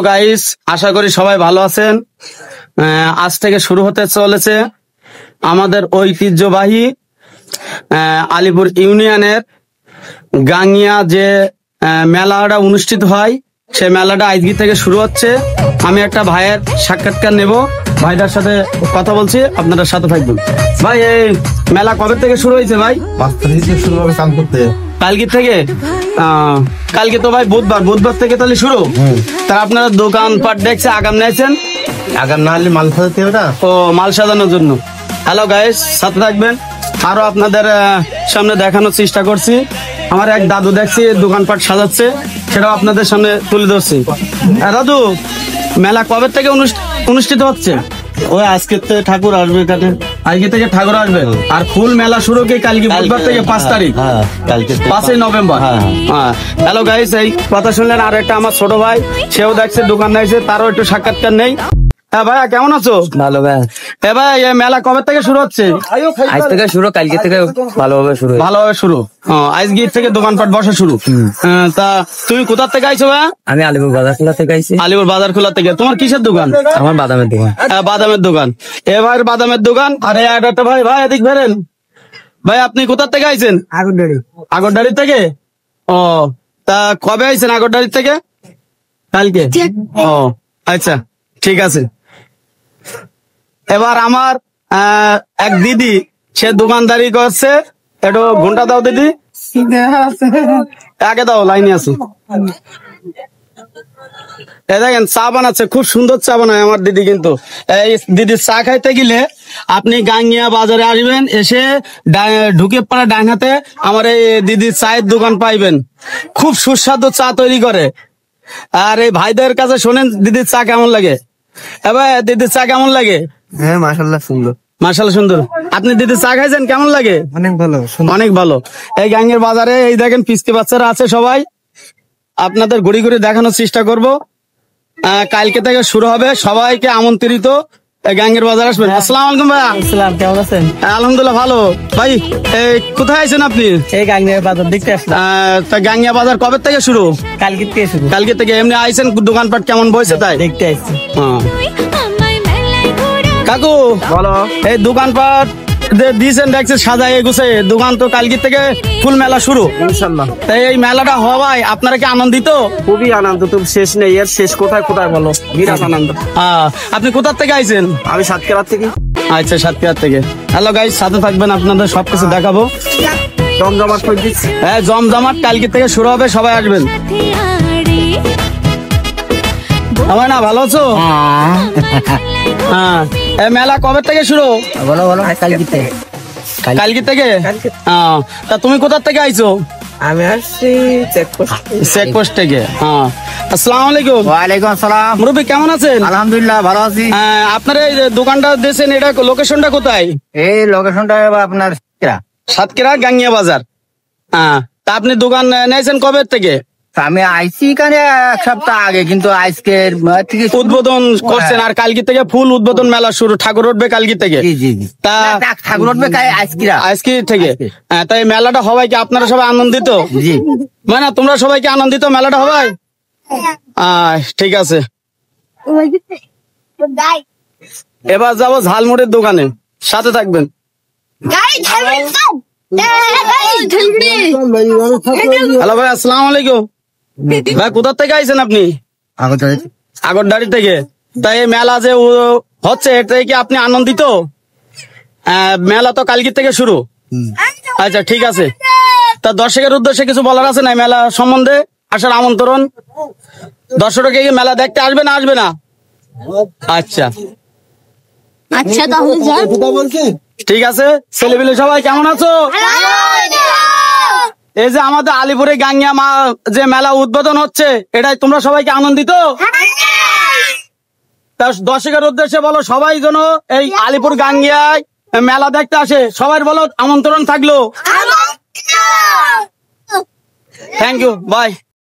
Hello guys, আশা করি সবাই ভালো আছেন। আজ থেকে শুরু হতে চলেছে আমাদের ঐতিহ্যবাহী আলিপুর ইউনিয়নের গাঙ্গিয়া যে মেলাটা অনুষ্ঠিত হয়, সে মেলাটা আজকে থেকে শুরু হচ্ছে। আমি একটা ভাইয়ের সাক্ষাৎকার নেব, ভাইটার সাথে কথা বলছি, আপনাদের সাথে থাকবেন। ভাই, এই মেলা কবে থেকে শুরু হয়েছে ভাই? 5 তারিখ থেকে শুরু হবে কাম করতে। কালকে থেকে? কালকে তো ভাই বুধবার থেকে তাহলে শুরু। তা আপনারা দোকান পাট দেখছে আগাম নিয়েছেন? আগাম না হলে মাল সাজাতে হবে না? ও, মাল সাজানোর জন্য। হ্যালো গাইস, সাথে থাকবেন। আরো আপনাদের সামনে দেখানোর চেষ্টা করছি। আমার এক দাদু দেখছি দোকানপাট সাজাচ্ছে, সেটাও আপনাদের সামনে তুলে ধরছি। দাদু, মেলা কবে থেকে অনুষ্ঠিত হচ্ছে? ওই আজকে থেকে ঠাকুর আসবে এখানে। আজকে থেকে ঠাকুর আসবে। আর ফুল মেলা শুরু কি কালকে বুধবার থেকে 5 তারিখ? হ্যাঁ, কালকে 5ই নভেম্বর। হ্যাঁ। হ্যালো গাইস, এই কথা শুনলেন। আর একটা আমার ছোট ভাই, সেও দেখছে দোকান দেখছে, তারও একটু সাক্ষাৎকার নেই। হ্যাঁ ভাইয়া, কেমন আছো? ভালো ভাই। হ্যাঁ ভাই, এই মেলা কবে থেকে শুরু হচ্ছে? আজ থেকে শুরু, কালকে থেকে ভালোভাবে শুরু। ভালোভাবে শুরু। আজকে থেকে দোকানপাট বসা শুরু। তা তুমি কোথা থেকে আইছো ভাইয়া? আমি আলিপুর বাজার খোলা থেকে আইছি। আলিপুর বাজার খোলা থেকে। তোমার কিসের দোকান? আমার বাদামের দোকান। বাদামের দোকান। এবার বাদামের দোকান। আর একটা ভাই, এদিক বেরেন ভাই, আপনি কোথা থেকে আইছেন? আগরডাড়ি থেকে। ও, তা কবে আইছেন আগরডাড়ি থেকে? কালকে। ও আচ্ছা, ঠিক আছে। এবার আমার এক দিদি, সে দোকানদারি করছে, একটু ঘন্টা দাও দিদি, আগে দাও, লাইনে আছে। দেখেন চা বানাচ্ছে, খুব সুন্দর চা বানায় আমার দিদি। কিন্তু এই দিদির চা খাইতে গেলে আপনি গাঙ্গিয়া বাজারে আসবেন, এসে ঢুকে পাড়া ডান হাতে আমার এই দিদির চায়ের দোকান পাইবেন। খুব সুস্বাদু চা তৈরি করে। আর এই ভাইদের কাছে শোনেন দিদির চা কেমন লাগে। এবার দিদির চা কেমন লাগে? হ্যাঁ, মাশাআল্লাহ সুন্দর। মাশাআল্লাহ সুন্দর। আপনি দিদির চা খাইছেন, কেমন লাগে? অনেক ভালো, অনেক ভালো। এই গাঙ্গের বাজারে এই দেখেন পিস্তি বাচ্চারা আছে সবাই, আপনাদের ঘুরি ঘুরি দেখানোর চেষ্টা করব। কালকে থেকে শুরু হবে, সবাইকে আমন্ত্রিত গাঙ্গের বাজার আসবেন। আসসালামু আলাইকুম ভাইয়া। আসসালাম, কেমন আছেন? আলহামদুলিল্লাহ ভালো। ভাই, এই কোথায় আছেন আপনি? এই গাঙ্গিয়া বাজার দেখতে আসলাম। তা গাঙ্গিয়া বাজার কবে থেকে শুরু? কালকে থেকে শুরু। কালকে থেকে। এমনি আইছেন দোকানপাট কেমন বসে তাই দেখতে আসছি। কাকু বলো। এই দোকানপাট দিয়েছেন দেখছে সাজায় গুছে, দোকান তো কালকে থেকে ফুল মেলা শুরু ইনশাআল্লাহ। তাই এই মেলাটা হওয়ায় আপনারা কি আনন্দিত? খুবই আনন্দ, তুমি শেষ নেই, এর শেষ কোথায় বলো। বিরাট আনন্দ। আপনি কোথা থেকে আইছেন? আমি সাতক্ষীরা থেকে। আচ্ছা, সাতক্ষীরা থেকে। হ্যালো গাইস, সাথে থাকবেন, আপনাদের সবকিছু দেখাবো। জমজমাট করে দিচ্ছি। হ্যাঁ, জমজমাট কালকে থেকে শুরু হবে, সবাই আসবেন। আমার না, ভালো আছো? হ্যাঁ। এই মেলা কবে থেকে শুরু? বলো বলো। কালকে থেকে। কালকে থেকে। তা তুমি কোথা থেকে আইছো? আমি আসছি চেকপোস্ট থেকে। আসসালামু আলাইকুম। ওয়ালাইকুম আসসালাম। মুরব্বী কেমন আছেন? আলহামদুলিল্লাহ ভালো আছি। আপনার এই যে দোকানটা দিয়েছেন, এটা লোকেশনটা কোথায়? এই লোকেশনটা আপনার সাতক্ষীরা গাঙ্গিয়া বাজার। তা আপনি দোকান নিয়েছেন কবে থেকে? আমি আইসি এখানে 1 সপ্তাহ আগে, কিন্তু আজকে উদ্বোধন করছেন। আর কালকে থেকে ফুল উদ্বোধন মেলা শুরু, ঠাকুর উঠবে কালকে থেকে। তা ঠাকুর উঠবে আজকে থেকে। তাই মেলাটা হবাই কি আপনারা সবাই আনন্দিত? জি। মানে তোমরা সবাই কি আনন্দিত মেলাটা হবাই? ঠিক আছে। এবার যাবো ঝালমুড়ির দোকানে, সাথে থাকবেন। হ্যালো ভাই, আসসালামু আলাইকুম। ভাই, কোথা থেকে আইছেন আপনি? আগরডাড়ি থেকে। তাই এই মেলা যে হচ্ছে, এটাই কি আপনি আনন্দিত? মেলা তো কালকে থেকে শুরু। আচ্ছা, ঠিক আছে। তা দর্শকের উদ্দেশ্যে কিছু বলার আছে না মেলা সম্বন্ধে? আসার আমন্ত্রণ। দর্শকরা কি মেলা দেখতে আসবে না আসবে না? আচ্ছা, ঠিক আছে। ছেলেপিলে সবাই কেমন আছো? এই যে আমাদের আলিপুরে গাঙ্গিয়া যে মেলা উদ্বোধন হচ্ছে, এটাই তোমরা সবাইকে আনন্দিত? তা দর্শকের উদ্দেশ্যে বলো, সবাই যেন এই আলিপুর গাঙ্গিয়ায় মেলা দেখতে আসে, সবাই বলো আমন্ত্রণ থাকলো। Thank you, by.